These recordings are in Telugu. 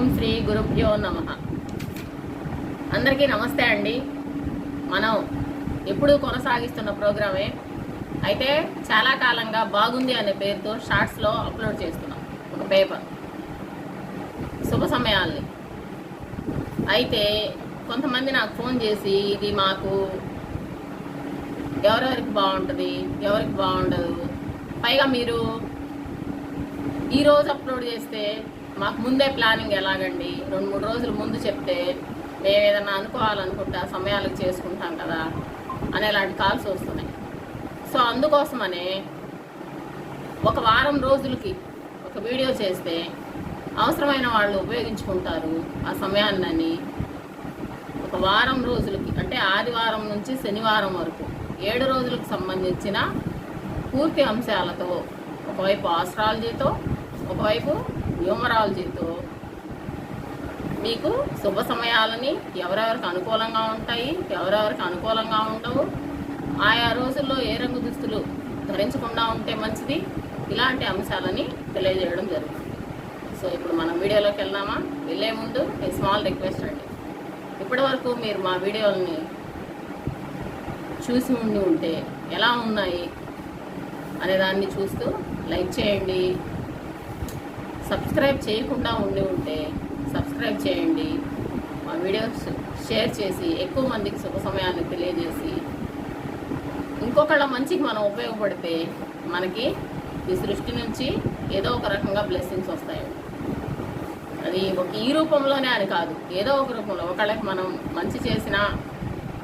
ఓం శ్రీ గురుభ్యో నమః. అందరికీ నమస్తే అండి. మనం ఎప్పుడూ కొనసాగిస్తున్న ప్రోగ్రామే అయితే చాలా కాలంగా బాగుంది అనే పేరుతో షార్ట్స్లో అప్లోడ్ చేస్తున్నాం ఒక పేపర్ శుభ సమయాల్ని. అయితే కొంతమంది నాకు ఫోన్ చేసి ఇది మాకు ఎవరెవరికి బాగుంటుంది ఎవరికి బాగుండదు, పైగా మీరు ఈరోజు అప్లోడ్ చేస్తే మాకు ముందే ప్లానింగ్ ఎలాగండి, 2-3 రోజులు ముందు చెప్తే మేము ఏదన్నా అనుకోవాలనుకుంటే ఆ సమయాలకు చేసుకుంటాం కదా అనేలాంటి కాల్స్ వస్తున్నాయి. సో అందుకోసమనే ఒక వారం రోజులకి ఒక వీడియో చేస్తే అవసరమైన వాళ్ళు ఉపయోగించుకుంటారు ఆ సమయాన్ని. ఒక వారం రోజులకి అంటే ఆదివారం నుంచి శనివారం వరకు 7 రోజులకు సంబంధించిన పూర్తి అంశాలతో, ఒకవైపు ఆస్ట్రాలజీతో ఒకవైపు న్యూమరాలజీతో మీకు శుభ సమయాలని ఎవరెవరికి అనుకూలంగా ఉంటాయి ఎవరెవరికి అనుకూలంగా ఉండవు, ఆయా రోజుల్లో ఏ రంగు దుస్తులు ధరించకుండా ఉంటే మంచిది, ఇలాంటి అంశాలని తెలియజేయడం జరుగుతుంది. సో ఇప్పుడు మనం వీడియోలోకి వెళ్దామా? వెళ్ళే ముందు స్మాల్ రిక్వెస్ట్ అండి, ఇప్పటి వరకు మీరు మా వీడియోలని చూసి ఉంటే ఎలా ఉన్నాయి అనేదాన్ని చూస్తూ లైక్ చేయండి. సబ్స్క్రైబ్ చేయకుండా ఉంటే సబ్స్క్రైబ్ చేయండి. మా వీడియోస్ షేర్ చేసి ఎక్కువ మందికి శుభ సమయాన్ని తెలియజేసి ఇంకొకళ్ళ మంచికి మనం ఉపయోగపడితే మనకి ఈ సృష్టి నుంచి ఏదో ఒక రకంగా బ్లెస్సింగ్స్ వస్తాయి. అది ఈ రూపంలోనే అని కాదు, ఏదో ఒక రూపంలో ఒకళ్ళకి మనం మంచి చేసినా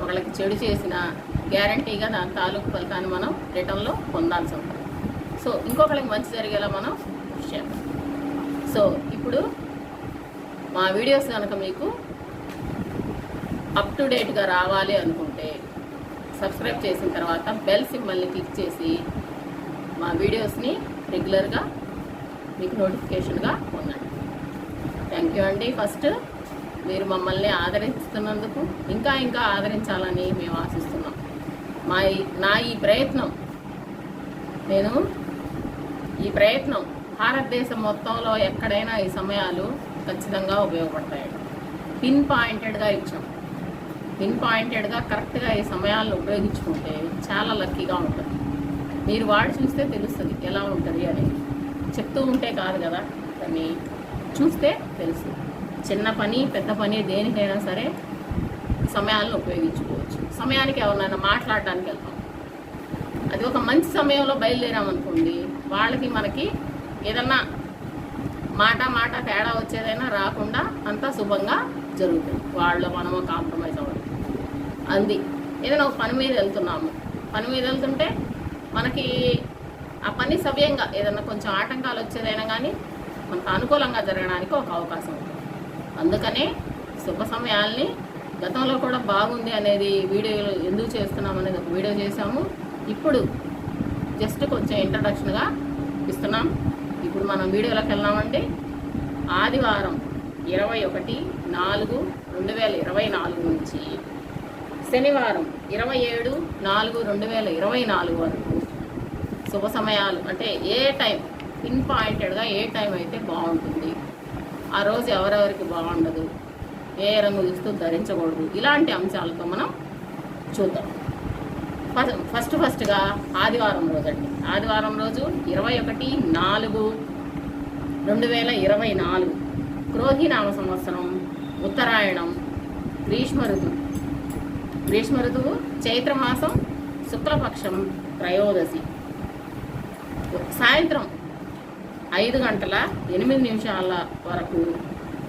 ఒకళ్ళకి చెడు చేసినా గ్యారంటీగా దాని తాలూకు ఫలితాన్ని మనం రిటర్న్లో పొందాల్సి ఉంటుంది. సో ఇంకొకళ్ళకి మంచి జరిగేలా మనం కృషి చేద్దాం. సో ఇప్పుడు మా వీడియోస్ కనుక మీకు అప్ టు డేట్గా రావాలి అనుకుంటే సబ్స్క్రైబ్ చేసిన తర్వాత బెల్ సింబల్ని క్లిక్ చేసి మా వీడియోస్ని రెగ్యులర్గా మీకు నోటిఫికేషన్గా పొందండి. థ్యాంక్ యూ అండి. ఫస్ట్ మీరు మమ్మల్ని ఆదరిస్తున్నందుకు ఇంకా ఇంకా ఆదరించాలని మేము ఆశిస్తున్నాం. నా ఈ ప్రయత్నం భారతదేశం మొత్తంలో ఎక్కడైనా ఈ సమయాలు ఖచ్చితంగా ఉపయోగపడతాయండి. పిన్ పాయింటెడ్గా ఇచ్చాం. పిన్ పాయింటెడ్గా కరెక్ట్గా ఈ సమయాలను ఉపయోగించుకుంటే చాలా లక్కీగా ఉంటుంది. మీరు వాడి చూస్తే తెలుస్తుంది ఎలా ఉంటుంది అని. చెప్తూ ఉంటే కాదు కదా, కానీ చూస్తే తెలుస్తుంది. చిన్న పని పెద్ద పని దేనికైనా సరే సమయాలను ఉపయోగించుకోవచ్చు. సమయానికి ఎవరినైనా మాట్లాడడానికి వెళ్తాం, అది ఒక మంచి సమయంలో బయలుదేరామనుకోండి, వాళ్ళకి మనకి ఏదన్నా మాట తేడా వచ్చేదైనా రాకుండా అంతా శుభంగా జరుగుతుంది. మనము కాంప్రమైజ్ అవ్వడం అంది. ఏదైనా ఒక పని మీద వెళ్తుంటే మనకి ఆ పని సవ్యంగా ఏదైనా కొంచెం ఆటంకాలు వచ్చేదైనా కానీ మనకు అనుకూలంగా జరగడానికి ఒక అవకాశం ఉంటుంది. అందుకనే శుభ సమయాల్ని గతంలో కూడా బాగుంది అనేది వీడియోలు ఎందుకు చేస్తున్నాం అనేది ఒక వీడియో చేసాము. ఇప్పుడు జస్ట్ కొంచెం ఇంట్రడక్షన్గా ఇస్తున్నాం. ఇప్పుడు మనం వీడియోలోకి వెళ్దామండి. ఆదివారం 21/4/2024 నుంచి శనివారం 27/4/2024 వరకు శుభ సమయాలు అంటే ఏ టైం పిన్ పాయింటెడ్గా ఏ టైం అయితే బాగుంటుంది, ఆ రోజు ఎవరెవరికి బాగుండదు, ఏ రంగు దుస్తులు ధరించకూడదు, ఇలాంటి అంశాలతో మనం చూద్దాం. ఫస్ట్గా ఆదివారం రోజు అండి. ఆదివారం రోజు 21/4/2024 క్రోధినామ సంవత్సరం, ఉత్తరాయణం, గ్రీష్మ ఋతువు, చైత్రమాసం, శుక్లపక్షం, త్రయోదశి, సాయంత్రం 5:08 వరకు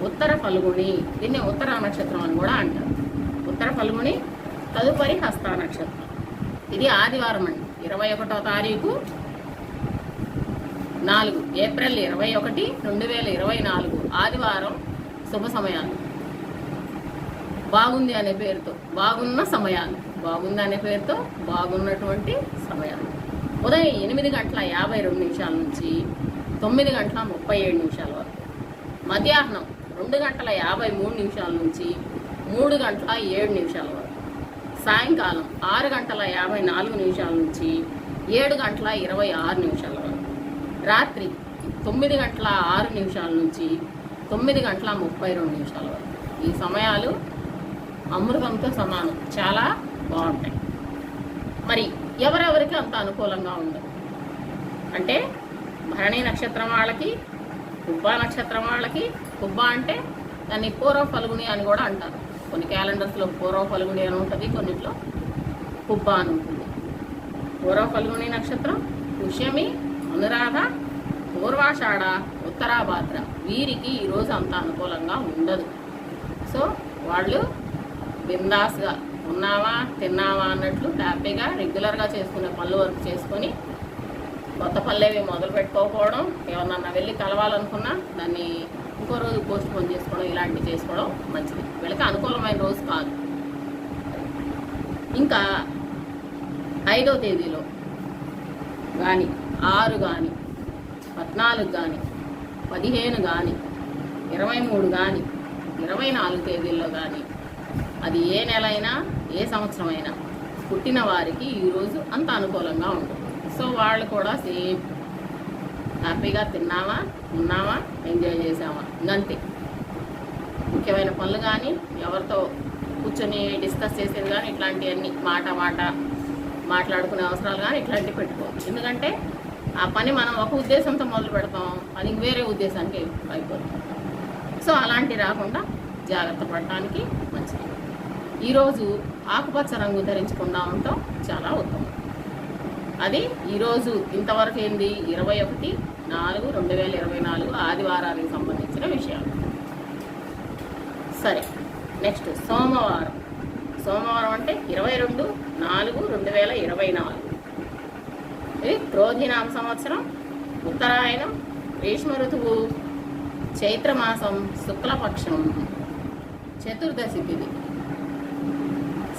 ఉత్తర ఫల్గుణి. దీన్ని ఉత్తర నక్షత్రం అని కూడా అంటారు. ఉత్తర ఫల్గుణి తదుపరి హస్త నక్షత్రం. ఇది ఆదివారం అండి. 21వ తారీఖు 4 ఏప్రిల్ 21, 2024 ఆదివారం శుభ సమయాలు. బాగుంది అనే పేరుతో బాగున్నటువంటి సమయాలు. ఉదయం 8:52 నుంచి 9:37 వరకు, మధ్యాహ్నం 2:53 నుంచి 3:07 వరకు, సాయంకాలం 6:54 నుంచి 7:26 వరకు, రాత్రి 9:06 నుంచి 9:32 వరకు. ఈ సమయాలు అమృతంతో సమానం, చాలా బాగుంటాయి. మరి ఎవరెవరికి అంత అనుకూలంగా ఉండదు అంటే భరణి నక్షత్రం వాళ్ళకి, పుబ్బా నక్షత్రం వాళ్ళకి. పుబ్బా అంటే దాన్ని పూర్వ ఫల్గుని అని కూడా అంటారు. కొన్ని క్యాలెండర్స్లో పూర్వ ఫల్గుని అని ఉంటుంది, కొన్నిట్లో పుబ్బా అని ఉంటుంది. పూర్వ ఫల్గుని నక్షత్రం పుష్యమి, అనురాధ, పూర్వాషాఢ, ఉత్తరాభాద్ర వీరికి ఈరోజు అంత అనుకూలంగా ఉండదు. సో వాళ్ళు బిందాస్గా ఉన్నావా తిన్నావా అన్నట్లు హ్యాపీగా రెగ్యులర్గా చేసుకునే పనులు వర్క్ చేసుకొని కొత్త పనులేవి మొదలు పెట్టుకోకపోవడం, ఎవరన్నా వెళ్ళి కలవాలనుకున్నా దాన్ని ఇంకో రోజు పోస్ట్ పోన్ చేసుకోవడం, ఇలాంటివి చేసుకోవడం మంచిది. వీళ్ళకి అనుకూలమైన రోజు కాదు. ఇంకా 5వ తేదీలో కానీ 6 కానీ 14 కానీ 15 కానీ 23 కానీ 24 తేదీల్లో కానీ అది ఏ నెల అయినా ఏ సంవత్సరం అయినా పుట్టిన వారికి ఈరోజు అంత అనుకూలంగా ఉంటుంది. సో వాళ్ళు కూడా సేమ్ హ్యాపీగా తిన్నామా ఉన్నామా ఎంజాయ్ చేసామా ఇంకంతే. ముఖ్యమైన పనులు కానీ ఎవరితో కూర్చొని డిస్కస్ చేసేది కానీ ఇట్లాంటివన్నీ మాట్లాడుకునే అవసరాలు కానీ ఇట్లాంటివి పెట్టుకోవచ్చు. ఎందుకంటే ఆ పని మనం ఒక ఉద్దేశంతో మొదలు పెడతాం, అది వేరే ఉద్దేశానికి అయిపోతుంది. సో అలాంటివి రాకుండా జాగ్రత్త పడటానికి మంచిది. ఈరోజు ఆకుపచ్చ రంగు ధరించకుండా ఉండటం చాలా ఉత్తమం. అది ఈరోజు ఇంతవరకు ఏంది 21/4/2024 ఆదివారానికి సంబంధించిన విషయాలు. సరే, నెక్స్ట్ సోమవారం. సోమవారం అంటే 22/4/2024. ఇది క్రోధినామ సంవత్సరం, ఉత్తరాయణం, గ్రీష్మ ఋతువు, చైత్రమాసం, శుక్లపక్షం, చతుర్దశి తిథి.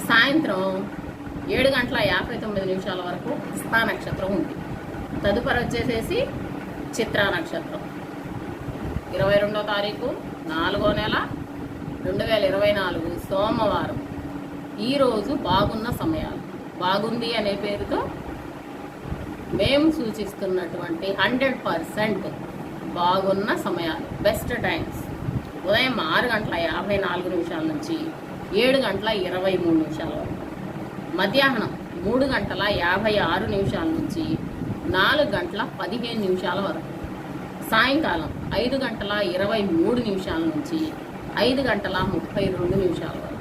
సాయంత్రం 7:59 వరకు హస్తా నక్షత్రం ఉంది. తదుపరి వచ్చేసేసి చిత్రా నక్షత్రం. 22వ తారీఖు 4వ నెల 2024 సోమవారం. ఈరోజు బాగున్న సమయాలు. బాగుంది అనే పేరుతో మేము సూచిస్తున్నటువంటి 100% బాగున్న సమయాలు, బెస్ట్ టైమ్స్. ఉదయం 6:54 నుంచి 7:23 వరకు. మధ్యాహ్నం 3:56 నుంచి 4:15 వరకు. సాయంకాలం 5:23 నుంచి 5:32 వరకు.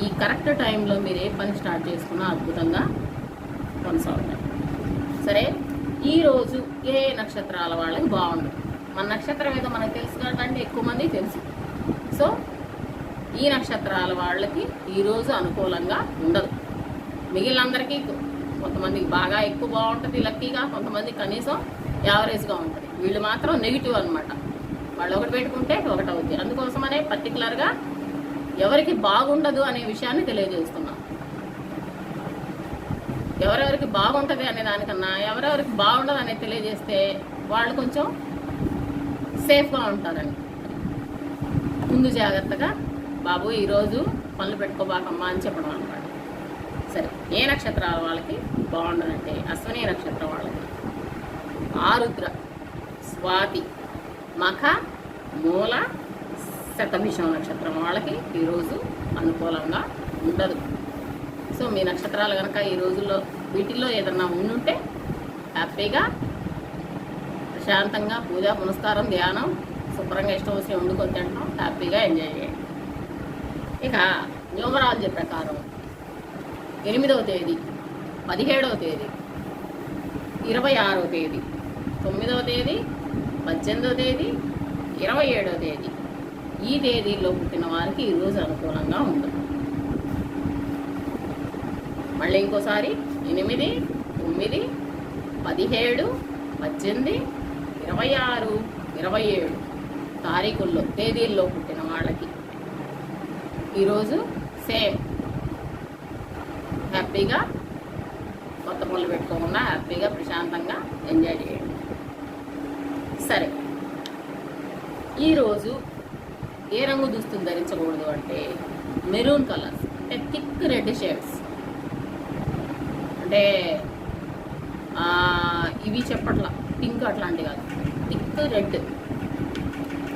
ఈ కరెక్ట్ టైంలో మీరు ఏ పని స్టార్ట్ చేసుకున్నా అద్భుతంగా కొనసాగుతాయి. సరే, ఈరోజు ఏ నక్షత్రాల వాళ్ళకి బాగుండదు. మన నక్షత్రం ఏదో మనకు తెలుసు కాబట్టి ఎక్కువ మంది తెలుసు. సో ఈ నక్షత్రాల వాళ్ళకి ఈరోజు అనుకూలంగా ఉండదు. మిగిలినందరికీ కొంతమందికి బాగా ఎక్కువ బాగుంటుంది లక్కీగా, కొంతమంది కనీసం యావరేజ్గా ఉంటుంది. వీళ్ళు మాత్రం నెగిటివ్ అనమాట. వాళ్ళు ఒకటి పెట్టుకుంటే ఒకటి అవుతుంది. అందుకోసమనే పర్టికులర్గా ఎవరికి బాగుండదు అనే విషయాన్ని తెలియజేస్తున్నాం. ఎవరెవరికి బాగుంటుంది అనే దానికన్నా ఎవరెవరికి బాగుండదు అనేది తెలియజేస్తే వాళ్ళు కొంచెం సేఫ్గా ఉంటారని. ముందు జాగ్రత్తగా బాబు ఈరోజు పనులు పెట్టుకోబాకమ్మా అని చెప్పడం అనమాట. సరే, ఏ నక్షత్రాల వాళ్ళకి బాగుండదంటే అశ్విని నక్షత్రం వాళ్ళకి, ఆరుద్ర, స్వాతి, మఖ, మూల, శతభిషం నక్షత్రం వాళ్ళకి ఈరోజు అనుకూలంగా ఉండదు. సో మీ నక్షత్రాలు కనుక ఈ రోజుల్లో వీటిల్లో ఏదన్నా ఉండుంటే హ్యాపీగా ప్రశాంతంగా పూజ పునస్కారం ధ్యానం శుభ్రంగా ఇష్టం వచ్చి వండుకొని తింటాం, హ్యాపీగా ఎంజాయ్ చేయండి. ఇక న్యూమరాలజీ ప్రకారం 8వ తేదీ, 17వ తేదీ, 26వ తేదీ, 9వ తేదీ, 18వ తేదీ, 27వ తేదీ ఈ తేదీల్లో పుట్టిన వారికి ఈరోజు అనుకూలంగా ఉంటుంది. మళ్ళీ ఇంకోసారి 8, 9, 17, 18, 26, 27 తారీఖుల్లో తేదీల్లో పుట్టిన వాళ్ళకి ఈరోజు సేమ్ హ్యాపీగా కొత్త పనులు పెట్టుకోకుండా హ్యాపీగా ప్రశాంతంగా ఎంజాయ్ చేయండి. సరే, ఈరోజు ఏ రంగు దుస్తులు ధరించకూడదు అంటే మెరూన్ కలర్స్, అంటే థిక్ రెడ్ షేడ్స్. అంటే ఇవి చెప్పట్ల పింక్ అట్లాంటివి కాదు, థిక్ రెడ్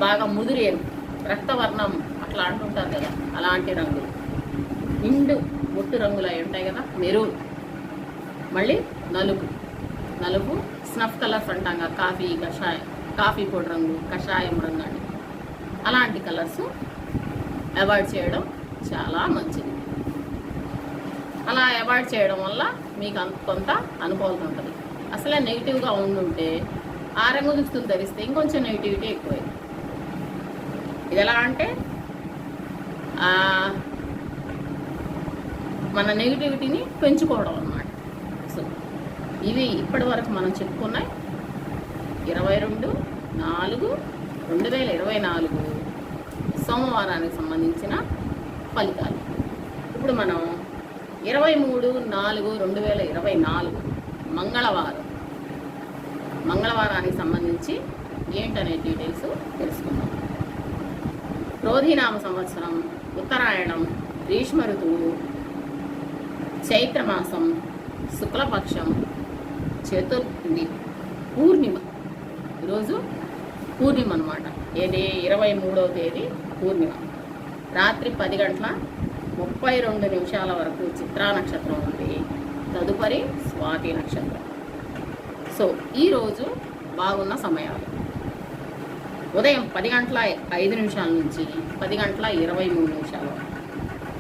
బాగా ముదిరి ఎరుపు, రక్తవర్ణం అట్లా అంటుంటారు కదా, అలాంటి రంగులు. నిండు బొట్టు రంగులు అవి ఉంటాయి కదా, మెరూన్. మళ్ళీ నలుపు స్నఫ్ కలర్స్ అంటాం కదా, కాఫీ పొడి రంగు, కషాయం రంగు అని, అలాంటి కలర్స్ అవాయిడ్ చేయడం చాలా మంచిది. అలా అవాయిడ్ చేయడం వల్ల మీకు కొంత అనుకూలత ఉంటుంది. అసలే నెగిటివ్గా ఉండుంటే ఆ రంగు దుస్తులు ధరిస్తే ఇంకొంచెం నెగిటివిటీ ఎక్కువైంది. ఇది ఎలా అంటే మన నెగిటివిటీని పెంచుకోవడం అన్నమాట. సో ఇవి ఇప్పటి వరకు మనం చెప్పుకున్నాయి 22/4/2024 సోమవారానికి సంబంధించిన ఫలితాలు. ఇప్పుడు మనం 23/4/2024 మంగళవారానికి సంబంధించి ఏంటనే డీటెయిల్స్ తెలుసుకుందాం. క్రోధినామ సంవత్సరం, ఉత్తరాయణం, గ్రీష్మ ఋతువు, చైత్రమాసం, శుక్లపక్షం, చతుర్థి, పూర్ణిమ. ఈరోజు పూర్ణిమ అనమాట. ఏది 23వ తేదీ పూర్ణిమ. రాత్రి 10:32 వరకు చిత్రా నక్షత్రం ఉంది. తదుపరి స్వాతి నక్షత్రం. సో ఈరోజు బాగున్న సమయాలు ఉదయం 10:05 నుంచి 10:23 వరకు,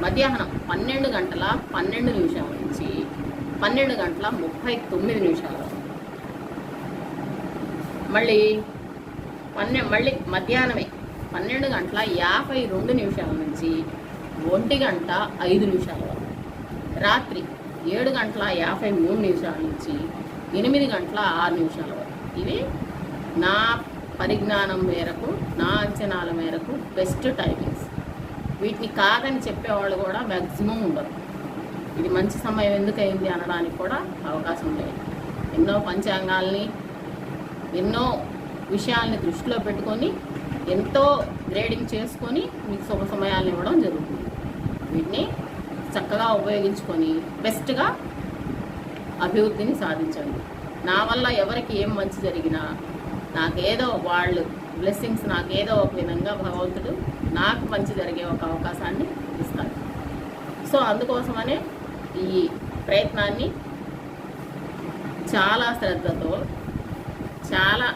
మధ్యాహ్నం 12:12 నుంచి 12:39 వరకు, మళ్ళీ మధ్యాహ్నమే 12:52 నుంచి 1:05 వరకు, రాత్రి 7:53 నుంచి 8:06 వరకు. ఇవి నా పరిజ్ఞానం మేరకు, నా అంచనాల మేరకు బెస్ట్ టైమింగ్స్. వీటిని కాదని చెప్పేవాళ్ళు కూడా మ్యాక్సిమం ఉండరు. ఇది మంచి సమయం ఎందుకైంది అనడానికి కూడా అవకాశం లేదు. ఎన్నో పంచాంగాల్ని, ఎన్నో విషయాల్ని దృష్టిలో పెట్టుకొని ఎంతో గ్రేడింగ్ చేసుకొని మీకు శుభ సమయాలను ఇవ్వడం జరుగుతుంది. వీటిని చక్కగా ఉపయోగించుకొని బెస్ట్గా అభివృద్ధిని సాధించండి. నా వల్ల ఎవరికి ఏం మంచి జరిగినా నాకేదో వాళ్ళు బ్లెస్సింగ్స్, నాకేదో ఒక విధంగా భగవంతుడు నాకు మంచి జరిగే ఒక అవకాశాన్ని ఇస్తాడు. సో అందుకోసమనే ఈ ప్రయత్నాన్ని చాలా శ్రద్ధతో, చాలా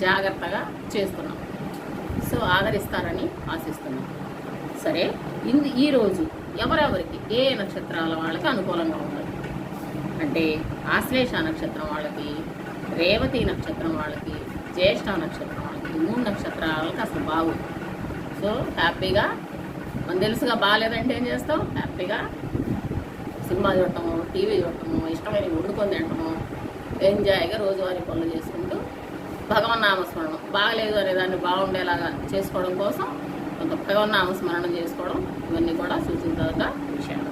జాగ్రత్తగా చేస్తున్నాం. సో ఆదరిస్తారని ఆశిస్తున్నాం. సరే, ఈరోజు ఎవరెవరికి ఏ నక్షత్రాల వాళ్ళకి అనుకూలంగా ఉంటుంది అంటే, ఆశ్లేష నక్షత్రం వాళ్ళకి, రేవతి నక్షత్రం వాళ్ళకి, జ్యేష్ఠ నక్షత్రం వాళ్ళకి, 3 నక్షత్రాలకి అసలు బాగుంది. సో హ్యాపీగా, మనం తెలుసుగా బాగాలేదంటే ఏం చేస్తాం, హ్యాపీగా సినిమా చూడటము, టీవీ చూడటము, ఇష్టమైన వండుకొని తినటము, ఎంజాయ్గా రోజువారీ పనులు చేసుకుంటూ భగవన్నామస్మరణం, బాగలేదు అనే దాన్ని బాగుండేలాగా చేసుకోవడం కోసం కొంత భగవన్నామస్మరణం చేసుకోవడం, ఇవన్నీ కూడా సూచించదగ్గ విషయాలు.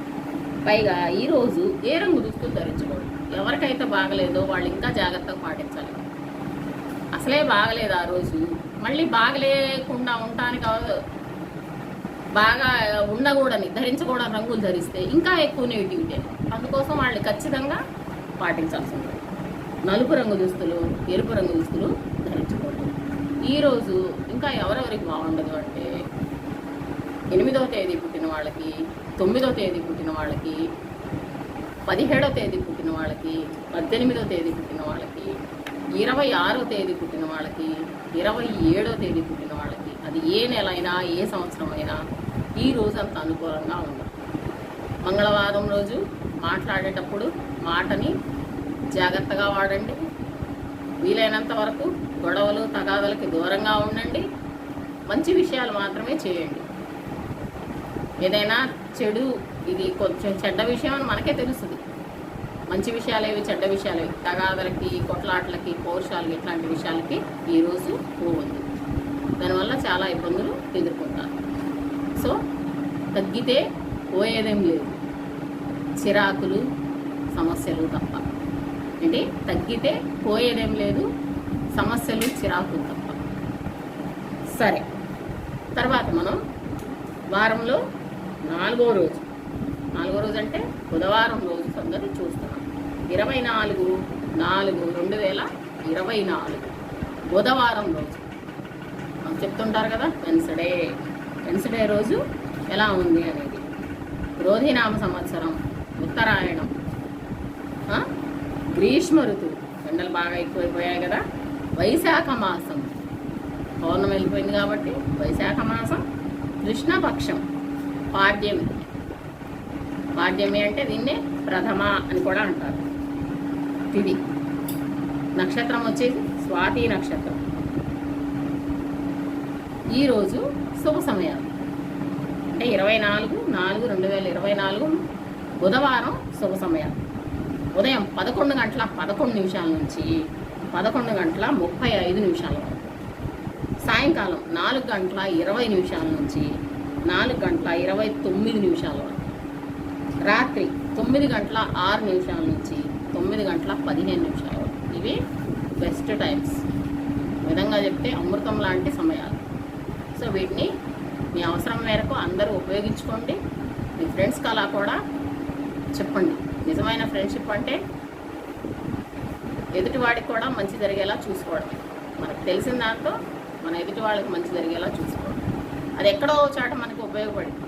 పైగా ఈరోజు ఏ రంగు దుస్తులు ధరించకూడదు. ఎవరికైతే బాగలేదో వాళ్ళు ఇంకా జాగ్రత్తగా పాటించాలి. అసలే బాగలేదు ఆ రోజు, మళ్ళీ బాగలేకుండా ఉండటానికి బాగా ఉండకూడని, ధరించకూడని రంగులు ధరిస్తే ఇంకా ఎక్కువ నెగిటివిటీ. అందుకోసం వాళ్ళు ఖచ్చితంగా పాటించాల్సి ఉంటుంది. నలుపు రంగు దుస్తులు, ఎరుపు రంగు దుస్తులు ధరించకూడదు. ఈరోజు ఇంకా ఎవరెవరికి బాగుండదు అంటే, 8వ తేదీ పుట్టిన వాళ్ళకి, 9వ తేదీ పుట్టిన వాళ్ళకి, 17వ తేదీ పుట్టిన వాళ్ళకి, 18వ తేదీ పుట్టిన వాళ్ళకి, 26వ తేదీ పుట్టిన వాళ్ళకి, 27వ తేదీ పుట్టిన వాళ్ళకి, అది ఏ నెల అయినా ఏ సంవత్సరం అయినా ఈ రోజు అంత అనుకూలంగా ఉండదు. మంగళవారం రోజు మాట్లాడేటప్పుడు మాటని జాగ్రత్తగా వాడండి. వీలైనంత వరకు గొడవలు, తగాదలకి దూరంగా ఉండండి. మంచి విషయాలు మాత్రమే చేయండి. ఏదైనా చెడు, ఇది కొంచెం చెడ్డ విషయం అని మనకే తెలుస్తుంది. మంచి విషయాలేవి, చెడ్డ విషయాలేవి, తగాదలకి, కొట్లాటలకి, పౌరుషాలకి, ఇట్లాంటి విషయాలకి ఈరోజు పోవద్దు. దానివల్ల చాలా ఇబ్బందులు ఎదుర్కొంటారు. సో తగ్గితే పోయేదేం లేదు, చిరాకులు, సమస్యలు తప్ప. అంటే తగ్గితే పోయేదేం లేదు, సమస్యలు, చిరాకులు తప్ప. సరే, తర్వాత మనం వారంలో 4వ రోజు అంటే బుధవారం రోజు సంగతి చూస్తున్నాం. 24/4/2024 బుధవారం రోజు. మన చెప్తుంటారు కదా, వెన్స్డే రోజు ఎలా ఉంది అనేది. క్రోధినామ సంవత్సరం, ఉత్తరాయణం, గ్రీష్మ ఋతువు, ఎండలు బాగా ఎక్కువైపోయాయి కదా, వైశాఖ మాసం, పౌర్ణమి వెళ్ళిపోయింది కాబట్టి వైశాఖ మాసం, కృష్ణపక్షం, పాడ్యమి అంటే దీన్నే ప్రథమ అని కూడా అంటారు. తిది, నక్షత్రం వచ్చేసి స్వాతి నక్షత్రం. ఈరోజు శుభ సమయాలు అంటే 24/4/2024 బుధవారం శుభ సమయాలు. ఉదయం 11:11 నుంచి 11:35 వరకు, సాయంకాలం 4:20 నుంచి 4:29 వరకు, రాత్రి 9:06 నుంచి 9:15 వరకు. ఇవి బెస్ట్ టైమ్స్. విధంగా చెప్తే అమృతం లాంటి సమయాలు. సో వీటిని మీ అవసరం మేరకు అందరూ ఉపయోగించుకోండి. మీ ఫ్రెండ్స్కి అలా కూడా చెప్పండి. నిజమైన ఫ్రెండ్షిప్ అంటే ఎదుటివాడికి కూడా మంచి జరిగేలా చూసుకోవడం. మనకు తెలిసిన దాంతో మన ఎదుటి వాళ్ళకి మంచి జరిగేలా చూసుకోవడం. అది ఎక్కడో చాట మనకు ఉపయోగపడింది.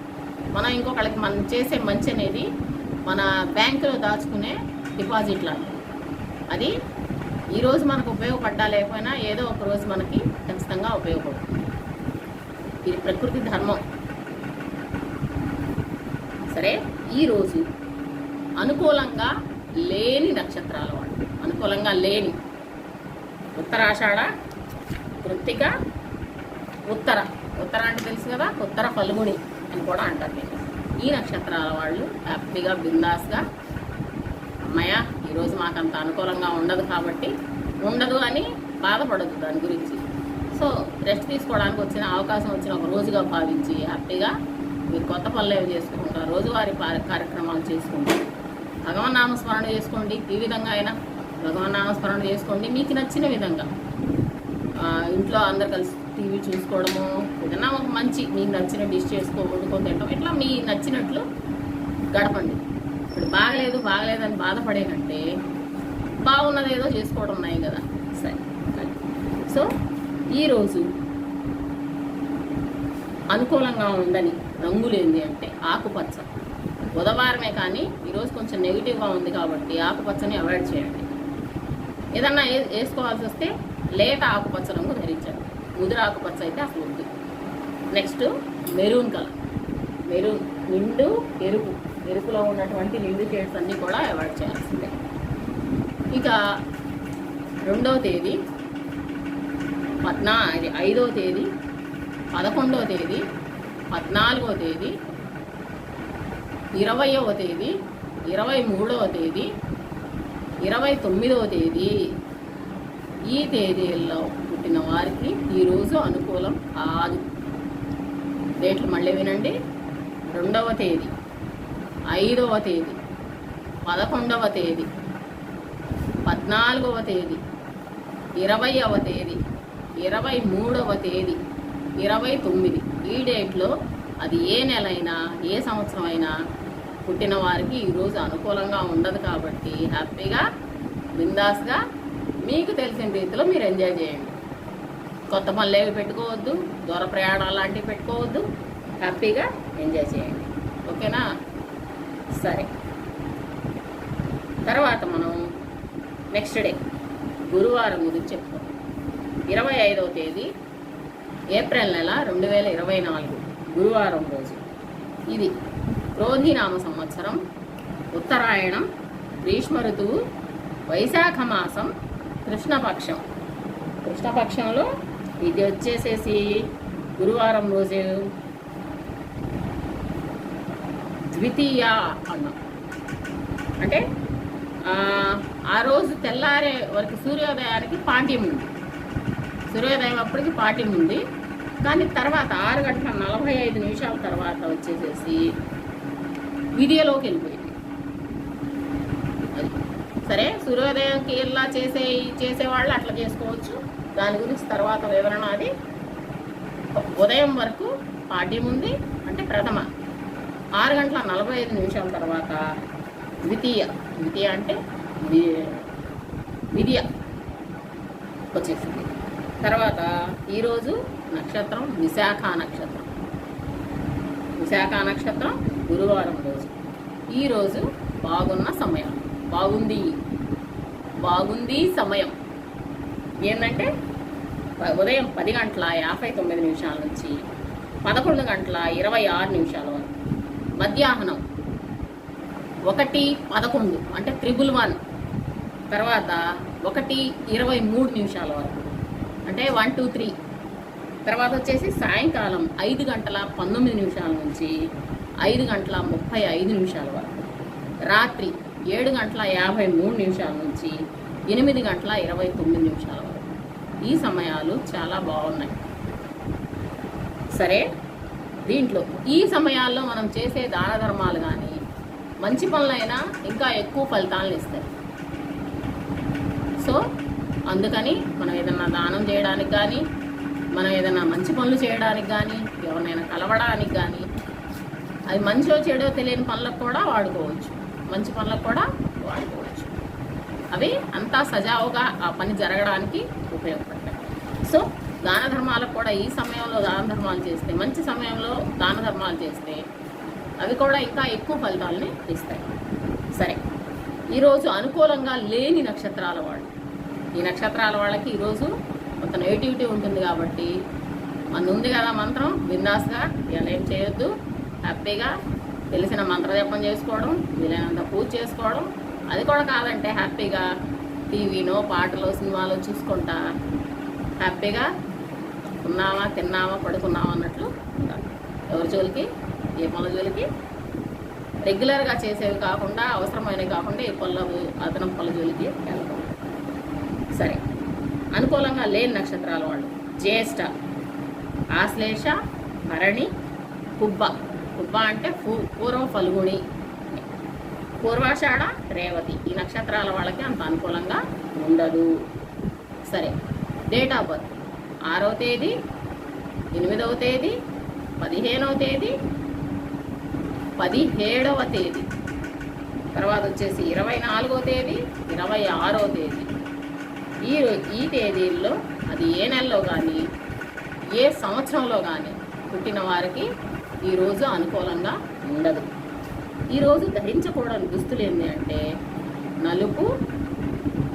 మనం ఇంకొకళ్ళకి మనం చేసే మంచి అనేది మన బ్యాంకులో దాచుకునే డిపాజిట్ లాంటిది. అది ఈరోజు మనకు ఉపయోగపడ్డా లేకపోయినా ఏదో ఒక రోజు మనకి ఖచ్చితంగా ఉపయోగపడుతుంది. ఇది ప్రకృతి ధర్మం. సరే, ఈరోజు అనుకూలంగా లేని నక్షత్రాల వాళ్ళు, అనుకూలంగా లేని ఉత్తరాషాఢ, కృత్తిక, ఉత్తర అంటే తెలుసు కదా, ఉత్తర ఫల్గుణి అని కూడా అంటారు. ఈ నక్షత్రాల వాళ్ళు హ్యాపీగా బిందాస్గా, అమ్మయ్య ఈరోజు మాకు అంత అనుకూలంగా ఉండదు అని బాధపడదు దాని గురించి. సో రెస్ట్ తీసుకోవడానికి వచ్చిన అవకాశం వచ్చిన ఒక రోజుగా భావించి హ్యాపీగా మీరు కొత్త పనులు ఏమి చేసుకుంటారు, రోజువారీ కార్యక్రమాలు చేసుకుంటారు. భగవన్నామస్మరణ చేసుకోండి. ఈ విధంగా అయినా భగవన్నామస్మరణ చేసుకోండి. మీకు నచ్చిన విధంగా ఇంట్లో అందరు కలిసి టీవీ చూసుకోవడము, ఏదైనా ఒక మంచి మీకు నచ్చిన డిష్ వండుకొని తినడం, ఇట్లా మీ నచ్చినట్లు గడపండి. ఇప్పుడు బాగలేదని బాధపడే కంటే బాగున్నది ఏదో చేసుకోవడం ఉన్నాయి కదా. సరే, సో ఈరోజు అనుకూలంగా ఉండని రంగులు ఏంటి అంటే ఆకుపచ్చ. బుధవారమే కానీ ఈరోజు కొంచెం నెగిటివ్గా ఉంది కాబట్టి ఆకుపచ్చని అవాయిడ్ చేయండి. ఏదన్నా వేసుకోవాల్సి వస్తే లేత ఆకుపచ్చ రంగు ధరించండి. ముదురు ఆకుపచ్చ అయితే అసలు ఉంది. నెక్స్ట్ మెరూన్ కలర్, నిండు ఎరుపులో ఉన్నటువంటి నిండు షేడ్స్ అన్నీ కూడా అవాయిడ్ చేయాల్సిందే. ఇక 2వ తేదీ, 5వ తేదీ, 11వ తేదీ, 14వ తేదీ, 20వ తేదీ, 23వ తేదీ, 29వ తేదీ, ఈ తేదీల్లో పుట్టిన వారికి ఈరోజు అనుకూలం కాదు. డేట్లు మళ్ళీ వినండి. 2వ తేదీ, 5వ తేదీ, 11వ తేదీ, 14వ తేదీ, 20వ తేదీ, 23వ తేదీ, 29 ఈ డేట్లో అది ఏ నెల అయినా ఏ సంవత్సరం అయినా పుట్టిన వారికి ఈరోజు అనుకూలంగా ఉండదు. కాబట్టి హ్యాపీగా బిందాస్గా మీకు తెలిసిన రీతిలో మీరు ఎంజాయ్ చేయండి. కొత్త పనులేవి పెట్టుకోవద్దు, దూర ప్రయాణాలు లాంటివి పెట్టుకోవద్దు, హ్యాపీగా ఎంజాయ్ చేయండి. ఓకేనా? సరే, తర్వాత మనం నెక్స్ట్ డే గురువారం గురించి చెప్పుకోం. 25వ తేదీ ఏప్రిల్ నెల 2024 గురువారం రోజు. ఇది క్రోధినామ సంవత్సరం, ఉత్తరాయణం, గ్రీష్మ ఋతువు, వైశాఖ మాసం, కృష్ణపక్షంలో ఇది వచ్చేసేసి గురువారం రోజు ద్వితీయ అన్నం. అంటే ఆ రోజు తెల్లారే వరకు సూర్యోదయానికి పాఠ్యం ఉంది. సూర్యోదయం అప్పటికి పాఠ్యం ఉంది. కానీ తర్వాత 6:45 తర్వాత వచ్చేసేసి విధిలోకి వెళ్ళిపోయింది. అది సరే, సూర్యోదయంకి ఇలా చేసేవాళ్ళు అట్లా చేసుకోవచ్చు. దాని గురించి తర్వాత వివరణ. అది ఉదయం వరకు పాఠ్యం ఉంది అంటే ప్రథమ, 6:45 తర్వాత ద్వితీయ అంటే విద్య వచ్చేసింది. తర్వాత ఈరోజు నక్షత్రం విశాఖ నక్షత్రం. విశాఖ నక్షత్రం గురువారం రోజు. ఈరోజు బాగున్న సమయం, బాగుంది సమయం ఏంటంటే ఉదయం 10:59 నుంచి 11:26 వరకు. మధ్యాహ్నం 1:11 అంటే 111. తర్వాత 1:23 వరకు అంటే 1, 2, 3. తర్వాత వచ్చేసి సాయంకాలం 5:19 నుంచి 5:35 వరకు. రాత్రి 7:53 నుంచి 8:29 వరకు. ఈ సమయాలు చాలా బాగున్నాయి. సరే, దీంట్లో ఈ సమయాల్లో మనం చేసే దాన ధర్మాలు కానీ మంచి పనులైనా ఇంకా ఎక్కువ ఫలితాలను ఇస్తాయి. సో అందుకని మనం ఏదన్నా దానం చేయడానికి కానీ, మనం ఏదైనా మంచి పనులు చేయడానికి కానీ, ఎవరినైనా కలవడానికి కానీ, అది మంచో చెడో తెలియని పనులకు కూడా వాడుకోవచ్చు, మంచి పనులకు కూడా వాడుకోవచ్చు. అవి అంతా సజావుగా ఆ పని జరగడానికి ఉపయోగపడతాయి. సో దాన ధర్మాలకు కూడా ఈ సమయంలో దాన ధర్మాలు చేస్తే, మంచి సమయంలో దాన ధర్మాలు చేస్తే అవి కూడా ఇంకా ఎక్కువ ఫలితాలని ఇస్తాయి. సరే, ఈరోజు అనుకూలంగా లేని నక్షత్రాల వాళ్ళు, ఈ నక్షత్రాల వాళ్ళకి ఈరోజు కొంత నెగిటివిటీ ఉంటుంది కాబట్టి మన ఉంది కదా మంత్రం, బిందాస్గా ఇలా ఏం చేయొద్దు, హ్యాపీగా తెలిసిన మంత్రజపం చేసుకోవడం, వీలైనంత పూజ చేసుకోవడం. అది కూడా కాదంటే హ్యాపీగా టీవీనో పాటలో సినిమాలో చూసుకుంటా హ్యాపీగా ఉన్నామా, తిన్నామా, పడుకున్నామా అన్నట్లు ఉండాలి. ఎవరి జోలికి, ఏ పనుల జోలికి, రెగ్యులర్గా చేసేవి కాకుండా, అవసరమైనవి కాకుండా ఏ పనులు, అదనం పనుల జోలికి వెళ్ళకూడదు. సరే, అనుకూలంగా లేని నక్షత్రాల వాళ్ళు జ్యేష్ఠ, ఆశ్లేష, భరణి, పుబ్బ. పుబ్బ అంటే పూర్వ ఫల్గుణి, పూర్వాషాఢ, రేవతి. ఈ నక్షత్రాల వాళ్ళకి అంత అనుకూలంగా ఉండదు. సరే, డేట్ ఆఫ్ బర్త్ 6వ తేదీ, 8వ తేదీ, 15వ తేదీ, 17వ తేదీ. తర్వాత వచ్చేసి 24వ తేదీ, 26వ తేదీ. ఈ తేదీల్లో అది ఏ నెలలో కానీ ఏ సంవత్సరంలో కానీ పుట్టిన వారికి ఈరోజు అనుకూలంగా ఉండదు. ఈరోజు ధరించకూడని దుస్తులు ఏంటి అంటే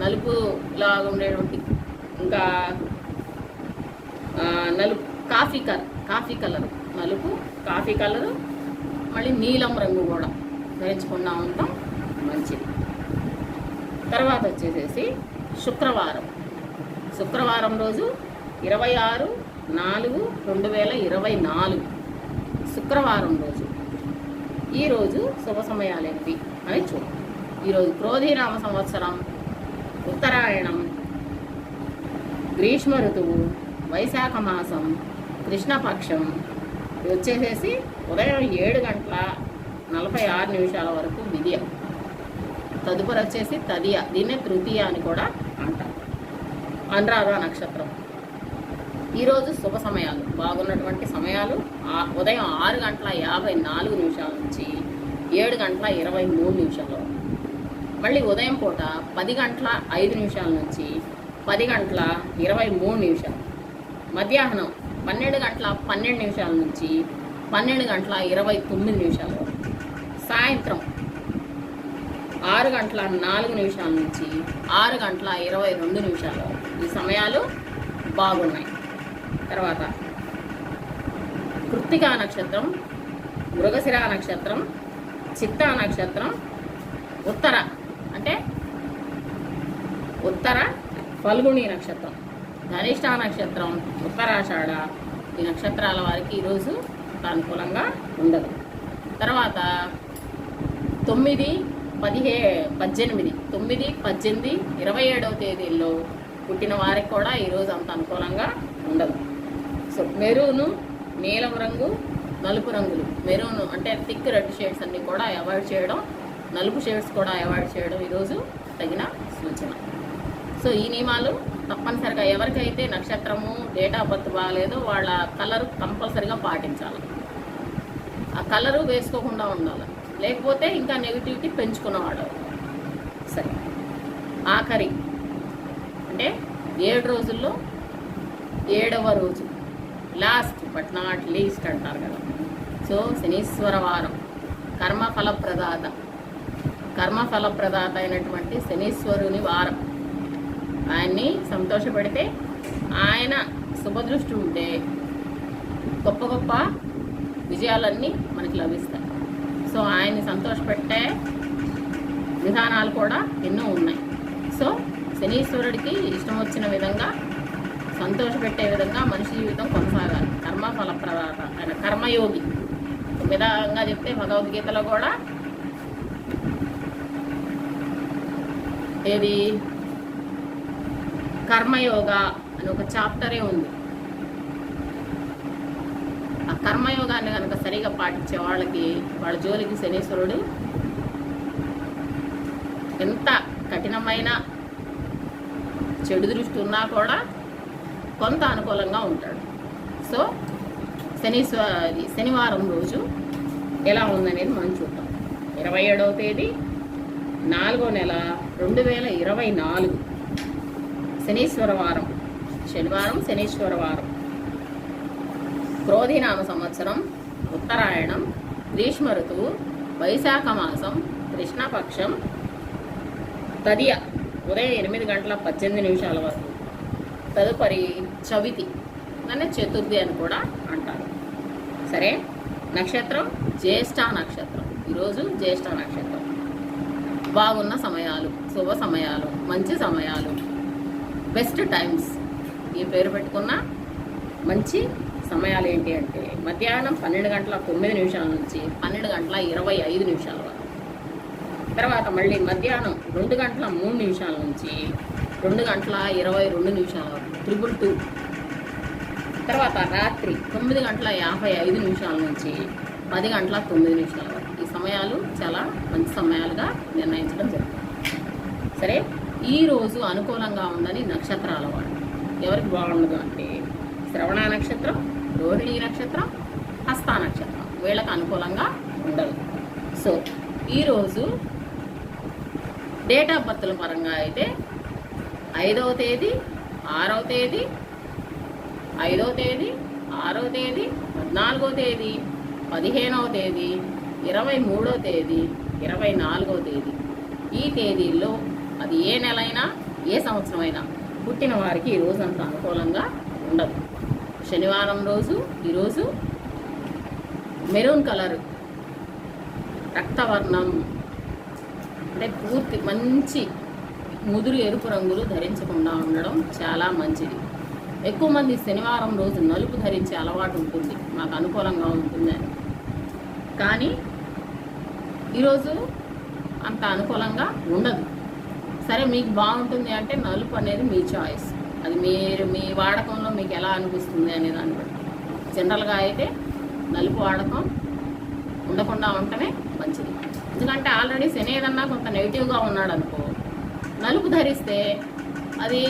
నలుపులాగా ఉండేటువంటి, ఇంకా కాఫీ కలరు, నలుపు, కాఫీ కలరు, మళ్ళీ నీలం రంగు కూడా ధరించకుండా ఉండటం మంచిది. తర్వాత వచ్చేసేసి శుక్రవారం రోజు 26/4/2024 శుక్రవారం రోజు. ఈరోజు శుభ సమయాలు ఏంటి అని చూద్దాం. ఈరోజు క్రోధీనామ సంవత్సరం, ఉత్తరాయణం, గ్రీష్మ ఋతువు, వైశాఖ మాసం, కృష్ణపక్షం. ఇది వచ్చేసేసి ఉదయం 7:46 వరకు విద్య. తదుపరి వచ్చేసి తదియ, దీన్నే తృతీయ అని కూడా అంటారు. అనురాధ నక్షత్రం. ఈరోజు శుభ సమయాలు, బాగున్నటువంటి సమయాలు ఉదయం 6:54 నుంచి 7:23 వరకు. మళ్ళీ ఉదయం పూట 10:05 నుంచి 10:23. మధ్యాహ్నం 12:12 నుంచి 12:29 వరకు. సాయంత్రం 6:04 నుంచి 6:22 వరకు. ఈ సమయాలు బాగున్నాయి. తర్వాత కృత్తికా నక్షత్రం, మృగశిర నక్షత్రం, చిత్తా నక్షత్రం, ఉత్తర ఫల్గుణి నక్షత్రం, ధనిష్ఠ నక్షత్రం, ఉత్తరాషాఢ. ఈ నక్షత్రాల వారికి ఈరోజు అనుకూలంగా ఉండదు. తర్వాత 9, 18, 27వ తేదీల్లో పుట్టిన వారికి కూడా ఈరోజు అంత అనుకూలంగా ఉండదు. సో మెరూను, నీలం రంగు, నలుపు రంగులు, మెరూను అంటే థిక్ రెడ్ షేడ్స్ అన్నీ కూడా అవాయిడ్ చేయడం, నలుపు షేడ్స్ కూడా అవాయిడ్ చేయడం ఈరోజు తగిన సూచన. సో ఈ నియమాలు తప్పనిసరిగా ఎవరికైతే నక్షత్రము, డేట్ ఆఫ్ బర్త్ బాగాలేదో వాళ్ళ కలరు కంపల్సరిగా పాటించాలి. ఆ కలరు వేసుకోకుండా ఉండాలి, లేకపోతే ఇంకా నెగిటివిటీ పెంచుకున్నవాడు. సరే, ఆఖరి అంటే 7 రోజుల్లో 7వ రోజు, లాస్ట్ బట్ నాట్ లీస్ట్ అంటారు కదా. సో శనీశ్వర వారం, కర్మఫలప్రదాత అయినటువంటి శనీశ్వరుని వారం. ఆయన్ని సంతోషపెడితే, ఆయన శుభదృష్టి ఉంటే గొప్ప గొప్ప విజయాలన్నీ మనకి లభిస్తాయి. సో ఆయన్ని సంతోషపెట్టే విధానాలు కూడా ఎన్నో ఉన్నాయి. సో శనీశ్వరుడికి ఇష్టం వచ్చిన విధంగా, సంతోషపెట్టే విధంగా మనిషి జీవితం కొనసాగాలి. కర్మఫలప్రదాత, ఆయన కర్మయోగి. ఒక విధంగా చెప్తే భగవద్గీతలో కూడా ఏది కర్మయోగ అని ఒక చాప్టరే ఉంది. ఆ కర్మయోగాన్ని కనుక సరిగా పాటించే వాళ్ళకి, వాళ్ళ జోలికి శనీశ్వరుడు ఎంత కఠినమైన చెడు దృష్టి ఉన్నా కూడా కొంత అనుకూలంగా ఉంటాడు. సో శనివారం రోజు ఎలా ఉందనేది మనం చూద్దాం. 27వ తేదీ 4వ నెల 2024 శనీశ్వర వారం, శనివారం శనీశ్వర వారం. క్రోధినామ సంవత్సరం, ఉత్తరాయణం, గ్రీష్మ ఋతువు, వైశాఖ మాసం, కృష్ణపక్షం, తదియ ఉదయం 8:18 వరకు. తదుపరి చవితి, దాన్ని చతుర్థి అని కూడా అంటారు. సరే, నక్షత్రం జ్యేష్ఠ నక్షత్రం. ఈరోజు జ్యేష్ఠ నక్షత్రం. బాగున్న సమయాలు, శుభ సమయాలు, మంచి సమయాలు, బెస్ట్ టైమ్స్, ఈ పేరు పెట్టుకున్న మంచి సమయాలు ఏంటి అంటే మధ్యాహ్నం 12:09 నుంచి 12:25 వరకు. తర్వాత మళ్ళీ మధ్యాహ్నం 2:03 నుంచి 2:22 వరకు, 222. తర్వాత రాత్రి 9:55 నుంచి 10:09 వరకు. ఈ సమయాలు చాలా మంచి సమయాలుగా నిర్ణయించడం జరుగుతుంది. సరే, ఈరోజు అనుకూలంగా ఉందని నక్షత్రాల వాడు. ఎవరికి బాగుండదు అంటే శ్రవణ నక్షత్రం, రోహిణి నక్షత్రం, హస్త నక్షత్రం. వీళ్ళకి అనుకూలంగా ఉండదు. సో ఈరోజు డేట్ ఆఫ్ బర్త్ల పరంగా అయితే 5వ తేదీ, 6వ తేదీ, 5వ తేదీ, 6వ తేదీ, 14వ తేదీ, 15వ తేదీ, 23వ తేదీ, 24వ తేదీ. ఈ తేదీల్లో అది ఏ నెలైనా, ఏ సంవత్సరమైనా పుట్టిన వారికి ఈ రోజు అంత అనుకూలంగా ఉండదు. శనివారం రోజు, ఈరోజు మెరూన్ కలర్, రక్తవర్ణం అంటే పూర్తి మంచి ముదురు ఎరుపు రంగులు ధరించకుండా ఉండడం చాలా మంచిది. ఎక్కువ మంది శనివారం రోజు నలుపు ధరించే అలవాటు ఉంటుంది, మాకు అనుకూలంగా ఉంటుందని. కానీ ఈరోజు అంత అనుకూలంగా ఉండదు. సరే, మీకు బాగుంటుంది అంటే నలుపు అనేది మీ చాయిస్. అది మీరు మీ వాడకంలో మీకు ఎలా అనిపిస్తుంది అనే దాన్ని బట్టి. జనరల్గా అయితే నలుపు వాడకం ఉండకుండా ఉండటమే మంచిది. ఎందుకంటే ఆల్రెడీ శని ఏదన్నా కొంత నెగిటివ్గా ఉన్నాడు అనుకో, నలుపు ధరిస్తే అది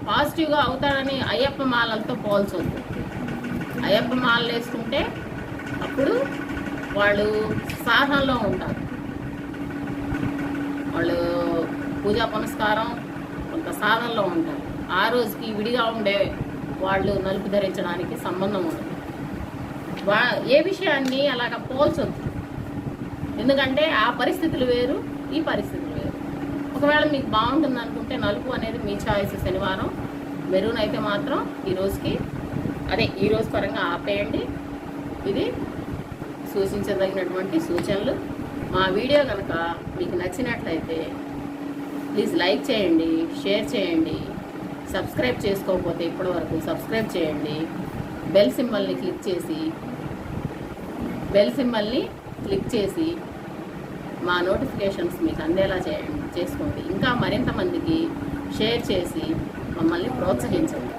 పాజిటివ్గా అవుతాడని అయ్యప్ప మాలలతో పోల్చొద్దు. అయ్యప్ప మాలలు వేసుకుంటే అప్పుడు వాళ్ళు సాధనలో ఉంటారు, వాళ్ళు పూజా పునస్కారం కొంత సాధనలో ఉంటారు. ఆ రోజుకి విడిగా ఉండే వాళ్ళు నలుపు ధరించడానికి సంబంధం ఉండదు. ఏ విషయాన్ని అలాగ పోల్చొద్దు. ఎందుకంటే ఆ పరిస్థితులు వేరు, ఈ పరిస్థితులు వేరు. ఒకవేళ మీకు బాగుంటుంది అనుకుంటే నలుపు అనేది మీ చాయిస్ శనివారం. మెరూన్ అయితే మాత్రం ఈ రోజు పరంగా ఆపేయండి. ఇది సూచించదగినటువంటి సూచనలు. మా వీడియో కనుక మీకు నచ్చినట్లయితే ప్లీజ్ లైక్ చేయండి, షేర్ చేయండి. సబ్స్క్రైబ్ చేసుకోకపోతే ఇప్పటివరకు సబ్స్క్రైబ్ చేయండి. బెల్ సింబల్ని క్లిక్ చేసి మా నోటిఫికేషన్స్ మీకు అందేలా చేసుకోండి. ఇంకా మరింత మందికి షేర్ చేసి మమ్మల్ని ప్రోత్సహించండి.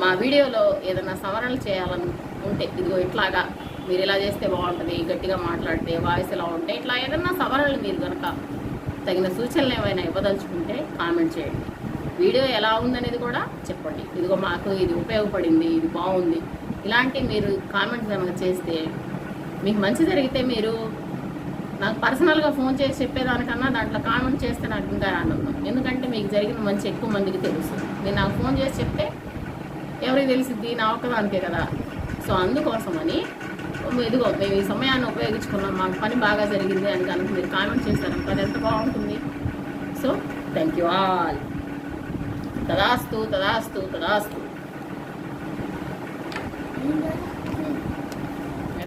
మా వీడియోలో ఏదైనా సవరణలు చేయాలని ఉంటే ఇదిగో ఇట్లాగా మీరు ఇలా చేస్తే బాగుంటుంది, గట్టిగా మాట్లాడితే వాయిస్ ఎలా ఉంటే, ఇట్లా ఏదైనా సవరణలు మీరు కనుక తగిన సూచనలు ఏమైనా ఇవ్వదలుచుకుంటే కామెంట్ చేయండి. వీడియో ఎలా ఉందనేది కూడా చెప్పండి. ఇదిగో మాకు ఇది ఉపయోగపడింది, ఇది బాగుంది, ఇలాంటి మీరు కామెంట్ కనుక చేస్తే మీకు మంచి జరిగితే మీరు నాకు పర్సనల్గా ఫోన్ చేసి చెప్పేదానికన్నా దాంట్లో కామెంట్ చేస్తే నాకు ఇంకా ఆనందం. ఎందుకంటే మీకు జరిగిన మంచి ఎక్కువ మందికి తెలుసు. మీరు నాకు ఫోన్ చేసి చెప్తే ఎవరికి తెలిసిద్ది? నా ఒక్కదానికే కదా. సో అందుకోసమని ఇదిగో మేము ఈ సమయాన్ని ఉపయోగించుకున్నాం, మాకు పని బాగా జరిగింది అని కనుక మీరు కామెంట్ చేస్తారంటే అది ఎంత బాగుంటుంది. So thank you all. తదాస్తు తదాస్తు తదాస్తు.